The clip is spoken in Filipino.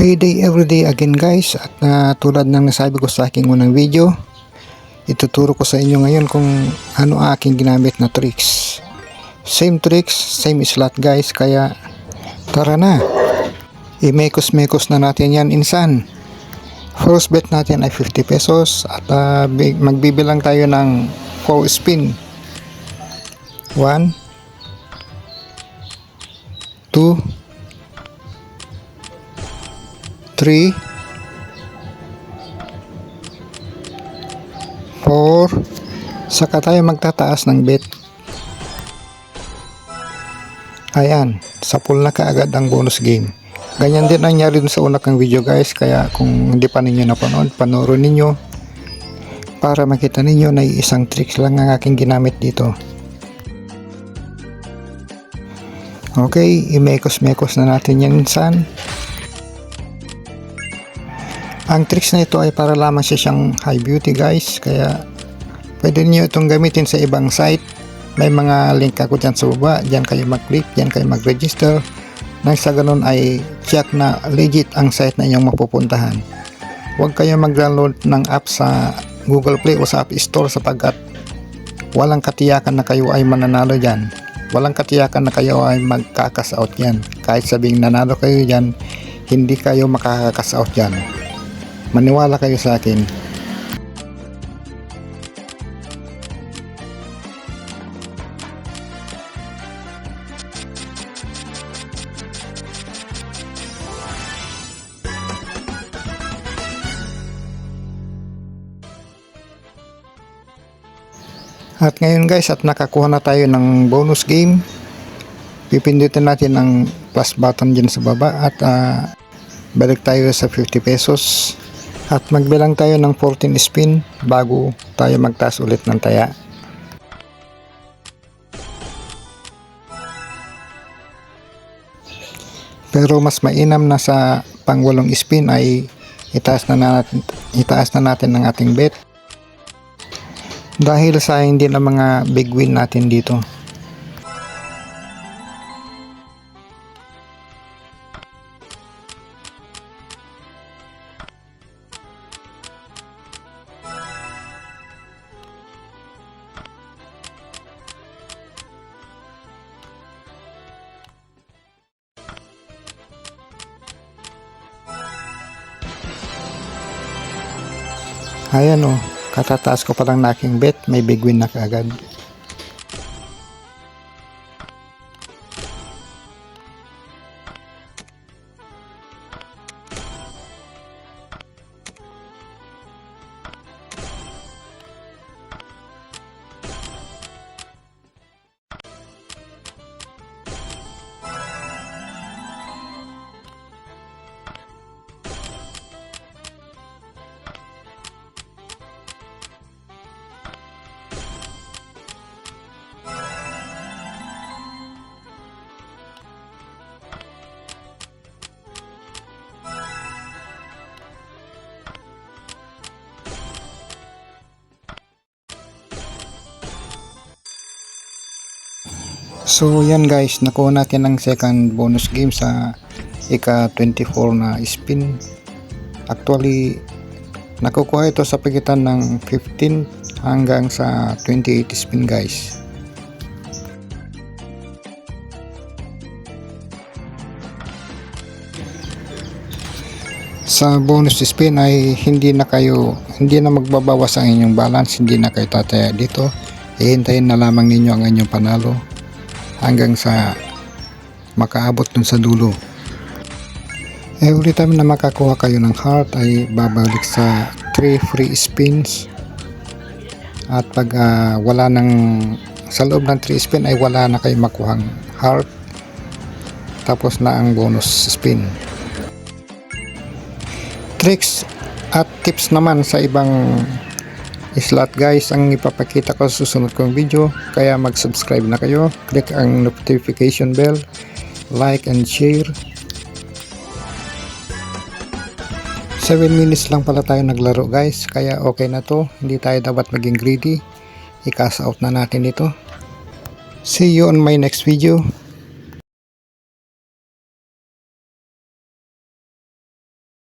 Payday everyday again guys, at tulad ng nasabi ko sa aking unang video, ituturo ko sa inyo ngayon kung ano aking ginamit na tricks. Same tricks, same slot guys, kaya tara na, i-mekos-mekos na natin yan insan. First bet natin ay 50 pesos at magbibilang tayo ng 4 spin. 1 2 3 4, saka tayo magtataas ng bet. Ayan, sa pool na kaagad ang bonus game. Ganyan din nangyari dun sa una kang video guys, kaya kung hindi pa ninyo napanood, panoorin ninyo para makita ninyo na isang tricks lang ang aking ginamit dito. Okay, imekos-mekos na natin yan insan. Ang tricks na ito ay para lamang siyang high beauty guys, kaya pwede niyo itong gamitin sa ibang site. May mga link ako dyan sa baba, dyan kayo mag-click, dyan kayo mag-register. Nang sa ganun ay check na legit ang site na inyong mapupuntahan. Huwag kayo mag-download ng app sa Google Play o sa App Store sapagkat walang katiyakan na kayo ay mananalo dyan. Walang katiyakan na kayo ay magkakas-out dyan. Kahit sabing nanalo kayo dyan, hindi kayo makakakas-out dyan. Maniwala kayo sa akin. At ngayon guys, at nakakuha na tayo ng bonus game. Pipindutin natin ang plus button dyan sa baba at balik tayo sa 50 pesos. At magbilang tayo ng 14 spin bago tayo magtaas ulit ng taya. Pero mas mainam na sa pang 8 spin ay itaas na natin ang ating bet. Dahil sa hindi na mga big win natin dito. Ayan o, katataas ko palang na aking bet, may big win na kaagad. So yan guys, nakuha natin ang second bonus game sa ika 24 na spin. Actually nakukuha ito sa pagitan ng 15 hanggang sa 28 spin guys. Sa bonus spin ay hindi na magbabawas ang inyong balance, hindi na kayo tataya dito. Ihintayin na lamang ninyo ang inyong panalo hanggang sa makaabot dun sa dulo. Every time na makakuha kayo ng heart ay babalik sa 3 free spins. At pag wala ng sa loob ng 3 spin ay wala na kayo makuhang heart, tapos na ang bonus spin. Tricks at tips naman sa ibang slot guys ang ipapakita ko sa susunod kong video, kaya mag-subscribe na kayo, click ang notification bell, like and share. 7 minutes lang pala tayo naglaro guys, kaya okay na to, hindi tayo dapat maging greedy. I-cash out na natin ito. See you on my next video.